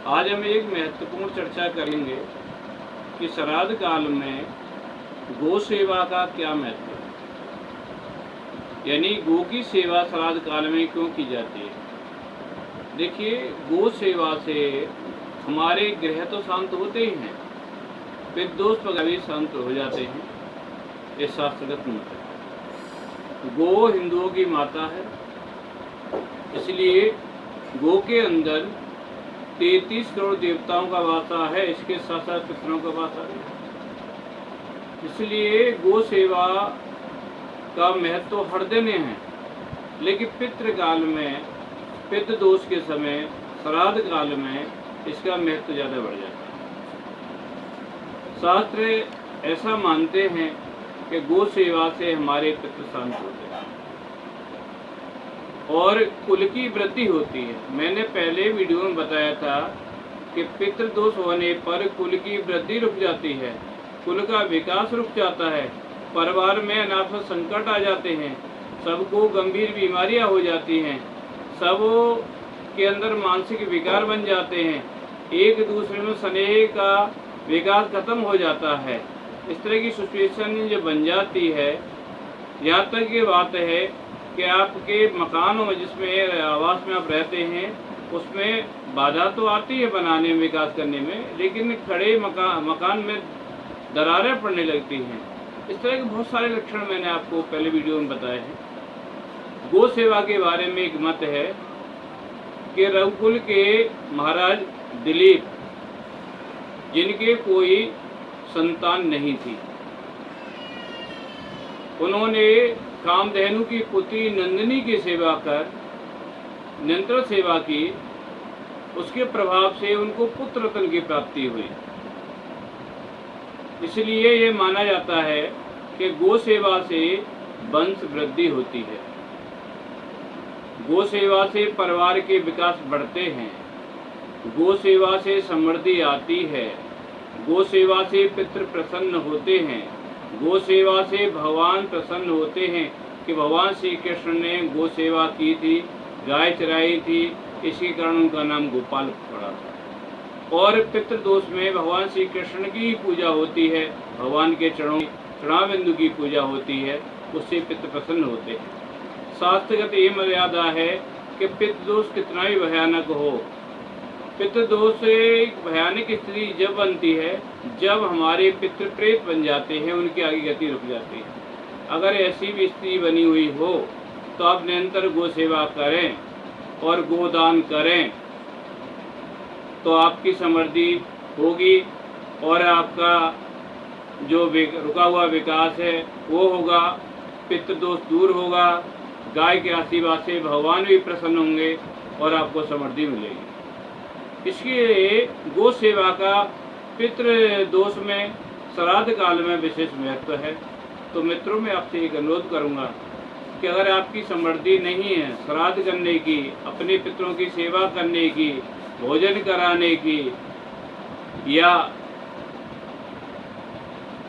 आज हम एक महत्वपूर्ण चर्चा करेंगे कि श्राद्ध काल में गौ सेवा का क्या महत्व है, यानी गौ की सेवा श्राद्ध काल में क्यों की जाती है। देखिए, गौ सेवा से हमारे ग्रह तो शांत होते ही हैं, पितृदोष वगैरह भी शांत हो जाते हैं, ये शास्त्रगत मत है। गौ हिंदुओं की माता है, इसलिए गौ के अंदर 33 करोड़ देवताओं का वासा है, इसके साथ साथ पितरों का वासा है। इसलिए गौ सेवा का महत्व हर दिन है, लेकिन पितृकाल में, पितृ दोष के समय, श्राद्ध काल में इसका महत्व ज़्यादा बढ़ जाता है। शास्त्र ऐसा मानते हैं कि गौ सेवा से हमारे पितृ शांत होते हैं और कुल की वृद्धि होती है। मैंने पहले वीडियो में बताया था कि पितृदोष होने पर कुल की वृद्धि रुक जाती है, कुल का विकास रुक जाता है, परिवार में अनाथ संकट आ जाते हैं, सबको गंभीर बीमारियां हो जाती हैं, सब के अंदर मानसिक विकार बन जाते हैं, एक दूसरे में स्नेह का विकास खत्म हो जाता है। इस तरह की सिचुएशन जो बन जाती है, यहाँ तक ये बात है कि आपके मकानों में, जिसमें आवास में आप रहते हैं, उसमें बाधा तो आती है बनाने में, विकास करने में, लेकिन खड़े मकान में दरारें पड़ने लगती हैं। इस तरह के बहुत सारे लक्षण मैंने आपको पहले वीडियो में बताए हैं। गौ सेवा के बारे में एक मत है कि रघुकुल के महाराज दिलीप, जिनके कोई संतान नहीं थी, उन्होंने कामधेनु की पुत्री नंदिनी की सेवा कर निरंतर सेवा की, उसके प्रभाव से उनको पुत्र रत्न की प्राप्ति हुई। इसलिए ये माना जाता है कि गौ सेवा से वंश वृद्धि होती है, गौ सेवा से परिवार के विकास बढ़ते हैं, गौ सेवा से समृद्धि आती है, गौ सेवा से पितृ प्रसन्न होते हैं, गौ सेवा से भगवान प्रसन्न होते हैं कि भगवान श्री कृष्ण ने गौ सेवा की थी, गाय चराई थी, इसी कारण उनका नाम गोपाल पड़ा था। और पितृदोष में भगवान श्री कृष्ण की पूजा होती है, भगवान के चरणाबिंदु की पूजा होती है, उससे पितृ प्रसन्न होते हैं। शास्त्रगत ये मर्यादा है कि पितृदोष कितना भी भयानक हो, पितृदोष से भयानक स्थिति जब बनती है जब हमारे पितृ प्रेत बन जाते हैं, उनकी आगे गति रुक जाती है। अगर ऐसी भी स्थिति बनी हुई हो तो आप निरंतर गौ सेवा करें और गोदान करें, तो आपकी समृद्धि होगी और आपका जो रुका हुआ विकास है वो होगा, पितृदोष दूर होगा, गाय के आशीर्वाद से भगवान भी प्रसन्न होंगे और आपको समृद्धि मिलेगी। इसलिए गौ सेवा का पितृदोष में, श्राद्ध काल में विशेष महत्व है। तो मित्रों, मैं आपसे एक अनुरोध करूंगा कि अगर आपकी समृद्धि नहीं है श्राद्ध करने की, अपने पितरों की सेवा करने की, भोजन कराने की, या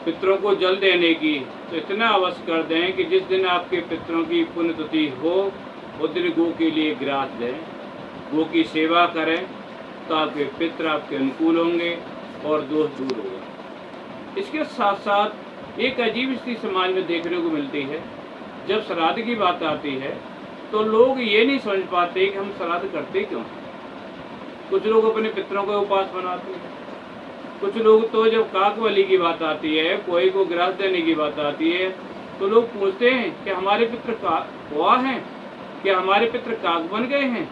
पितरों को जल देने की, तो इतना अवश्य कर दें कि जिस दिन आपके पितरों की पुण्यतिथि हो उस दिन गौ के लिए ग्रास दें, गौ की सेवा करें, तो आपके पितर आपके अनुकूल होंगे और दोष दूर होगा। इसके साथ साथ एक अजीब स्थिति समाज में देखने को मिलती है, जब श्राद्ध की बात आती है तो लोग ये नहीं समझ पाते कि हम श्राद्ध करते क्यों हैं। कुछ लोग अपने पितरों का उपवास बनाते हैं, कुछ लोग तो जब काक बलि की बात आती है, कोई को ग्रास देने की बात आती है, तो लोग पूछते हैं कि हमारे पितर कौआ हैं, क्या हमारे पितर काक बन गए हैं।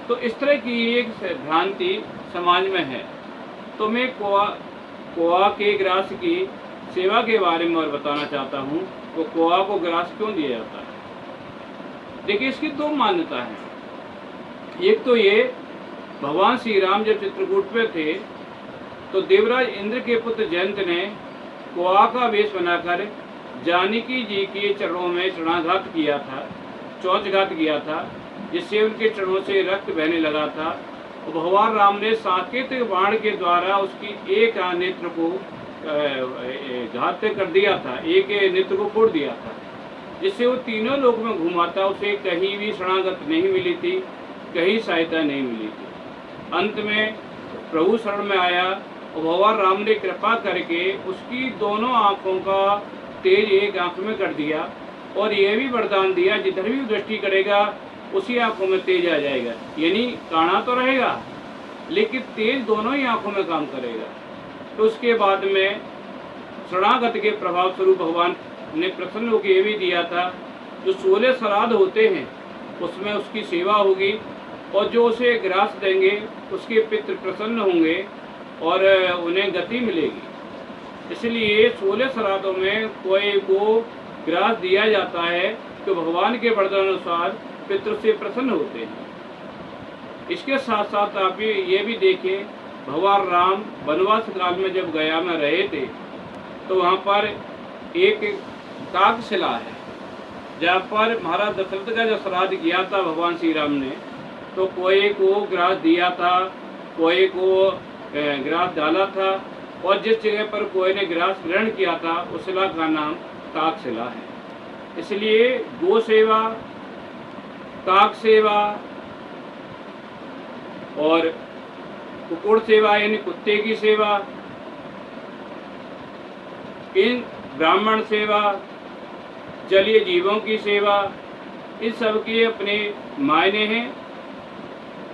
तो इस तरह की एक भ्रांति समाज में है। तो मैं कौआ के ग्रास की सेवा के बारे में और बताना चाहता हूँ। वो कौआ को ग्रास क्यों दिया जाता है? देखिए, इसकी दो मान्यता है। एक तो ये, भगवान श्री राम जब चित्रकूट पे थे तो देवराज इंद्र के पुत्र जयंत ने कौआ का वेश बनाकर जानकी जी के चरणों में चरणाघात किया था, चौचघात किया था, जिससे उनके चरणों से रक्त बहने लगा था। और भगवान राम ने साकेत बाण के द्वारा उसकी एक नेत्र को घात कर दिया था, एक नेत्र को फोड़ दिया था, जिससे वो तीनों लोक में घुमाता, उसे कहीं भी शरणागत नहीं मिली थी, कहीं सहायता नहीं मिली थी। अंत में प्रभु शरण में आया और भगवान राम ने कृपा करके उसकी दोनों आंखों का तेज एक आंख में कर दिया और ये भी वरदान दिया जिधर भी दृष्टि करेगा उसी आंखों में तेज आ जाएगा, यानी काना तो रहेगा लेकिन तेज दोनों ही आंखों में काम करेगा। तो उसके बाद में शरणागत के प्रभाव स्वरूप भगवान ने प्रसन्न होकर ये भी दिया था, जो 16 श्राद्ध होते हैं उसमें उसकी सेवा होगी और जो उसे ग्रास देंगे उसके पितृ प्रसन्न होंगे और उन्हें गति मिलेगी। इसलिए 16 श्राद्धों में कोई को ग्रास दिया जाता है तो भगवान के वरदान अनुसार पितृ से प्रसन्न होते हैं। इसके साथ साथ आप ये भी देखें, भगवान राम वनवास काल में जब गया में रहे थे तो वहाँ पर एक काकशिला है जहाँ पर महाराज दशरथ का जब श्राद्ध किया था भगवान श्री राम ने, तो कोई को ग्रास दिया था, कोई को ग्रास डाला था और जिस जगह पर कोई ने ग्रास ग्रहण किया था उस शिला का नाम काकशिला है। इसलिए गो सेवा, काक सेवा और कुकुड़ सेवा यानी कुत्ते की सेवा, इन ब्राह्मण सेवा, जलीय जीवों की सेवा, इन सब के अपने मायने हैं,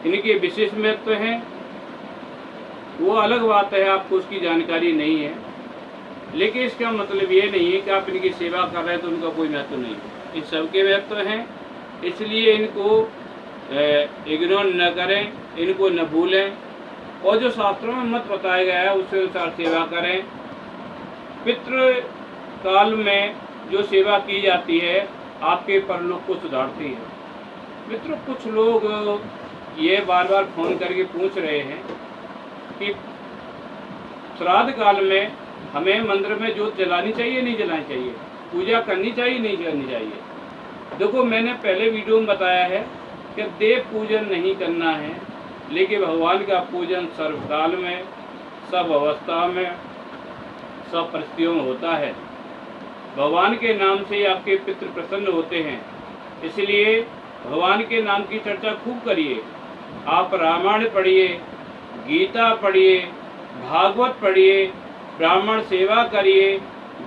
इनके विशेष महत्व हैं। वो अलग बात है, आपको उसकी जानकारी नहीं है, लेकिन इसका मतलब ये नहीं है कि आप इनकी सेवा कर रहे हैं तो उनका कोई महत्व नहीं है। इन सब के महत्व हैं, इसलिए इनको इग्नोर न करें, इनको न भूलें और जो शास्त्रों में मत बताया गया है उसके अनुसार सेवा करें। पितृ काल में जो सेवा की जाती है आपके परलोक को सुधारती है। मित्रों, कुछ लोग ये बार बार फोन करके पूछ रहे हैं कि श्राद्ध काल में हमें मंदिर में जोत जलानी चाहिए नहीं जलानी चाहिए, पूजा करनी चाहिए नहीं करनी चाहिए। देखो, मैंने पहले वीडियो में बताया है कि देव पूजन नहीं करना है, लेकिन भगवान का पूजन सर्वकाल में, सब अवस्था में, सब परिस्थितियों में होता है। भगवान के नाम से आपके पितृ प्रसन्न होते हैं, इसलिए भगवान के नाम की चर्चा खूब करिए। आप रामायण पढ़िए, गीता पढ़िए, भागवत पढ़िए, ब्राह्मण सेवा करिए,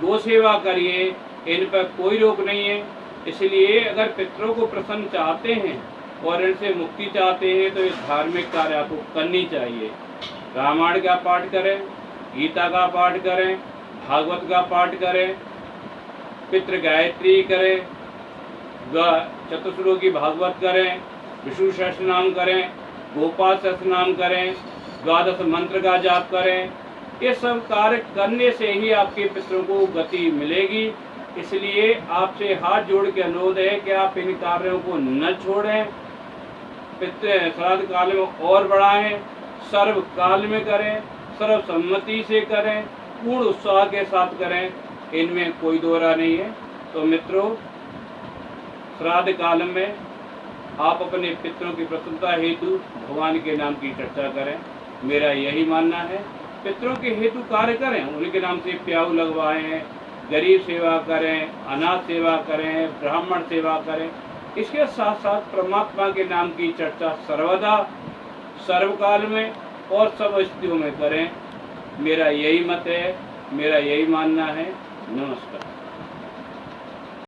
गो सेवा करिए, इन पर कोई रोक नहीं है। इसलिए अगर पितरों को प्रसन्न चाहते हैं और इनसे मुक्ति चाहते हैं तो इस धार्मिक कार्य आपको करनी चाहिए। रामायण का पाठ करें, गीता का पाठ करें, भागवत का पाठ करें, पितृ गायत्री करें, चतुश्लोकी भागवत करें, विष्णु सहस्त्र नाम करें, गोपाल सहस्त्र नाम करें, द्वादश मंत्र का जाप करें। ये सब कार्य करने से ही आपके पितरों को गति मिलेगी। इसलिए आपसे हाथ जोड़ के अनुरोध है कि आप इन कार्यों को न छोड़ें, पितृ श्राद्ध काल में और बढ़ाएं, सर्व काल में करें, सर्वसम्मति से करें, पूर्ण उत्साह के साथ करें, इनमें कोई दोहरा नहीं है। तो मित्रों, श्राद्ध काल में आप अपने पितरों की प्रसन्नता हेतु भगवान के नाम की चर्चा करें, मेरा यही मानना है। पितरों के हेतु कार्य करें, उनके नाम से प्याऊ लगवाएं, गरीब सेवा करें, अनाथ सेवा करें, ब्राह्मण सेवा करें। इसके साथ साथ परमात्मा के नाम की चर्चा सर्वदा, सर्वकाल में और सब स्थितियों में करें। मेरा यही मत है, मेरा यही मानना है। नमस्कार।